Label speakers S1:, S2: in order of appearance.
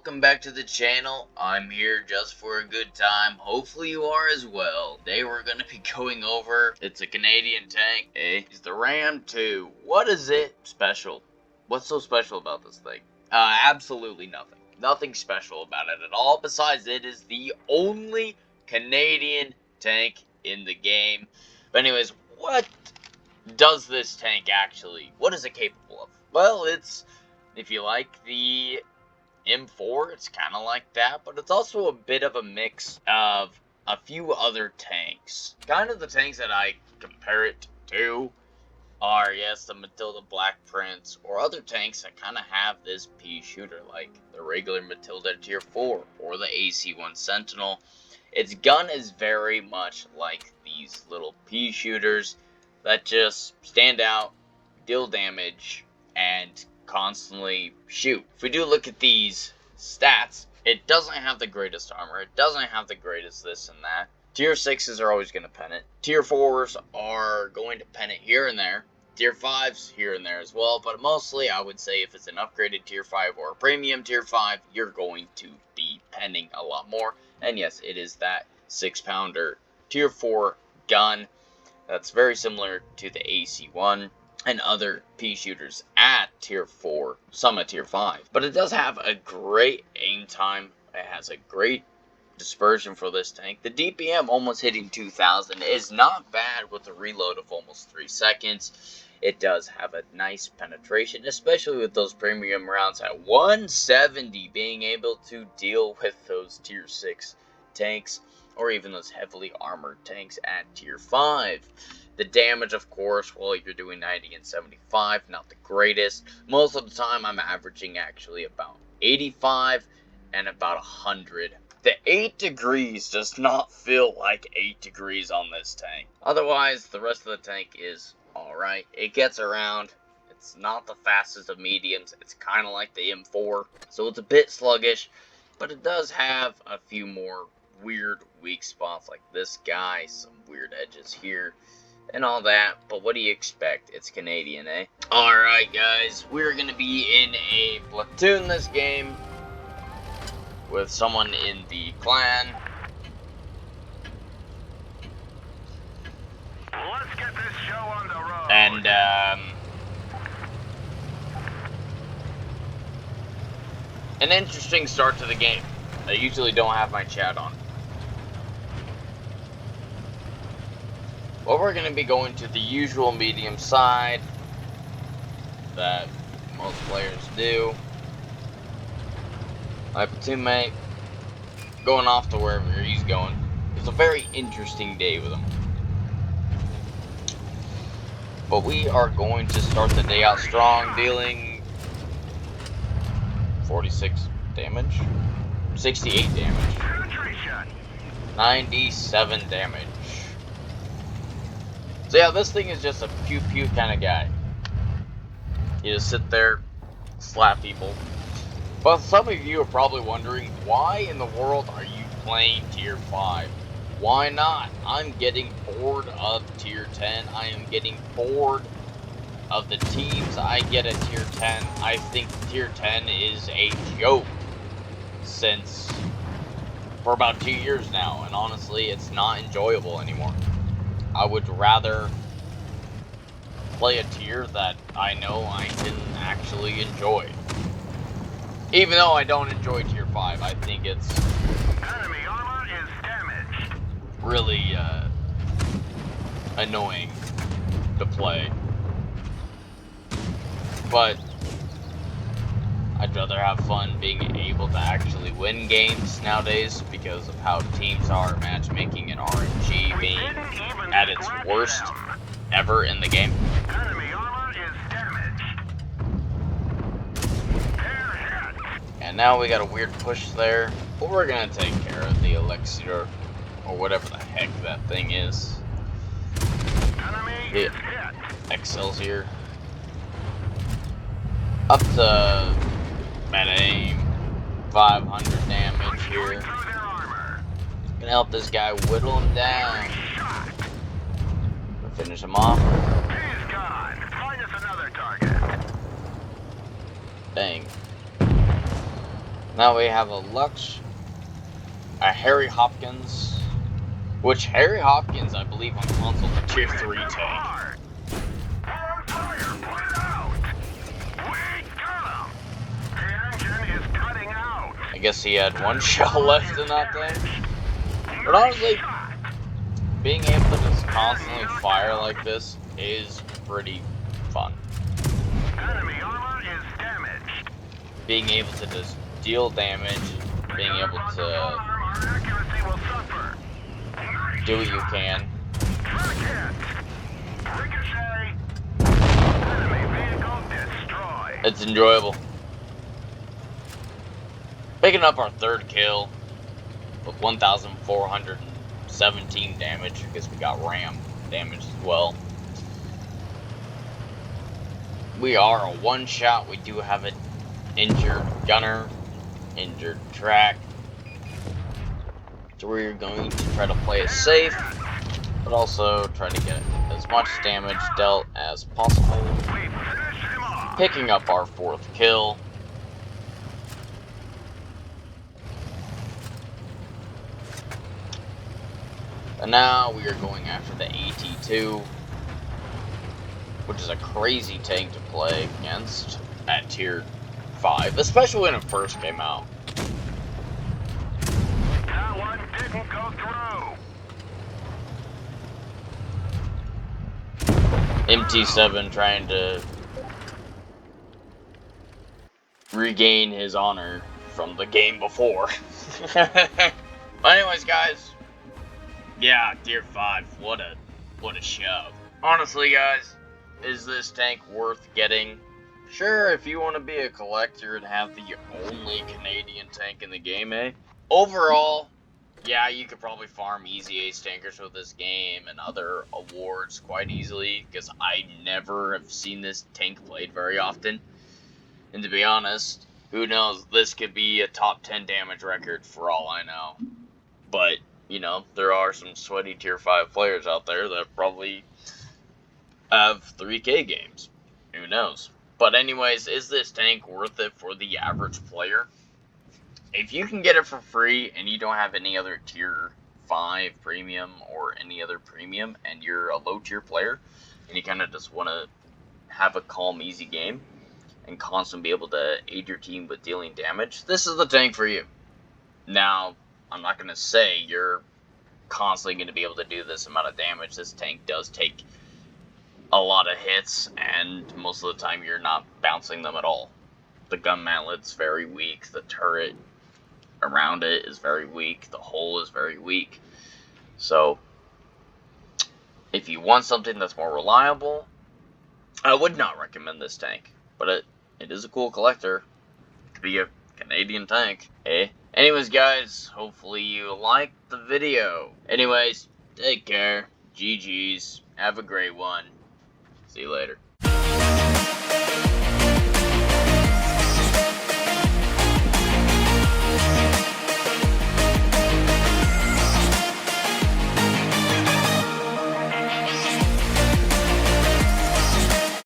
S1: welcome back to the channel. I'm here just for a good time. Hopefully you are as well. Today we're going to be going over, it's a Canadian tank. It's the Ram 2. What is it special? What's so special about this thing? Absolutely nothing. Nothing special about it at all, besides it is the only Canadian tank in the game. But anyways, what does this tank actually, what is it capable of? Well, it's, if you like the M4, it's kind of like that, but it's also a bit of a mix of a few other tanks. Kind of the tanks that I compare it to are, yes, the Matilda Black Prince, or other tanks that kind of have this pea shooter, like the regular Matilda Tier 4, or the AC-1 Sentinel. Its gun is very much like these little pea shooters that just stand out, deal damage, and constantly shoot. If we do look at these stats, it doesn't have the greatest armor, it doesn't have the greatest this and that. Tier 6s are always going to pen it. Tier 4s are going to pen it here and there. Tier 5s here and there as well, but mostly I would say if it's an upgraded Tier 5 or a premium Tier 5, you're going to be penning a lot more. And yes, it is that 6-pounder Tier 4 gun that's very similar to the AC-1 and other pea shooters at Tier 4, some at Tier 5. But it does have a great aim time. It has a great dispersion for this tank. The DPM almost hitting 2,000 is not bad with a reload of almost 3 seconds. It does have a nice penetration, especially with those premium rounds at 170, being able to deal with those Tier 6 tanks, or even those heavily armored tanks at Tier 5. The damage, of course, well, you're doing 90 and 75, not the greatest. Most of the time, I'm averaging actually about 85 and about 100. The 8 degrees does not feel like 8 degrees on this tank. Otherwise, the rest of the tank is alright. It gets around. It's not the fastest of mediums. It's kind of like the M4, so it's a bit sluggish, but it does have a few more weird weak spots like this guy, some weird edges here, and all that. But what do you expect? It's Canadian, eh? Alright guys, we're gonna be in a platoon this game with someone in the clan.
S2: Let's get this show on the road.
S1: And an interesting start to the game. I usually don't have my chat on. Well, we're going to be going to the usual medium side that most players do. My platoon mate going off to wherever he's going. It's a very interesting day with him. But we are going to start the day out strong, dealing 46 damage, 68 damage, 97 damage. So yeah, this thing is just a pew-pew kind of guy. You just sit there, slap people. But some of you are probably wondering, why in the world are you playing Tier 5? Why not? I'm getting bored of Tier 10. I am getting bored of the teams I get at Tier 10. I think Tier 10 is a joke since for about 2 years now, and honestly, it's not enjoyable anymore. I would rather play a tier that I know I can actually enjoy. Even though I don't enjoy Tier 5, I think it's
S2: Enemy armor is damaged.
S1: really annoying to play. But I'd rather have fun being able to actually win games nowadays because of how teams are, matchmaking, and RNG being at its worst ever in the game.
S2: Enemy armor is damaged. They're hit.
S1: And now we got a weird push there, but we're gonna take care of the Elixir, or whatever the heck that thing is.
S2: Enemy is hit.
S1: Excelsior. Up to meta aim, 500 damage here.
S2: Through their armor.
S1: Gonna help this guy whittle him down.
S2: Shot.
S1: Finish him off.
S2: He's gone. Find us another target.
S1: Dang. Now we have a Lux, a Harry Hopkins, which Harry Hopkins, I believe, on console is a tier 3 tank.
S2: Hard. On fire, put it out. We got him. The engine is cutting out.
S1: I guess he had one shell left in that thing. But honestly, being able to just constantly fire like this is pretty fun.
S2: Enemy armor is damaged.
S1: Being able to just deal damage, being able to
S2: Our accuracy will suffer.
S1: do what you can.
S2: Track hit. Ricochet. Enemy vehicle destroyed.
S1: It's enjoyable. Picking up our third kill with 1,417 damage, because we got ram damage as well. We are a one-shot. We do have an injured gunner, injured track. So we're going to try to play it safe, but also try to get as much damage dealt as possible.
S2: We finish him off.
S1: Picking up our fourth kill. And now we are going after the AT-2, which is a crazy tank to play against at tier 5, especially when it first came out.
S2: That one didn't go through.
S1: MT7 trying to regain his honor from the game before. But anyways, guys, yeah, tier 5, what a shove. Honestly, guys, is this tank worth getting? Sure, if you want to be a collector and have the only Canadian tank in the game, eh? Overall, yeah, you could probably farm easy ace tankers with this game and other awards quite easily, because I never have seen this tank played very often. And to be honest, who knows, this could be a top 10 damage record for all I know. But, you know, there are some sweaty tier 5 players out there that probably have 3K games. Who knows? But anyways, is this tank worth it for the average player? If you can get it for free and you don't have any other tier 5 premium or any other premium and you're a low tier player and you kind of just want to have a calm, easy game and constantly be able to aid your team with dealing damage, this is the tank for you. Now, I'm not going to say you're constantly going to be able to do this amount of damage. This tank does take a lot of hits, and most of the time you're not bouncing them at all. The gun mantlet's very weak, the turret around it is very weak, the hull is very weak. So, if you want something that's more reliable, I would not recommend this tank. But it is a cool collector to be a Canadian tank, eh? Anyways, guys, hopefully you liked the video. Anyways, take care. GG's. Have a great one. See you later.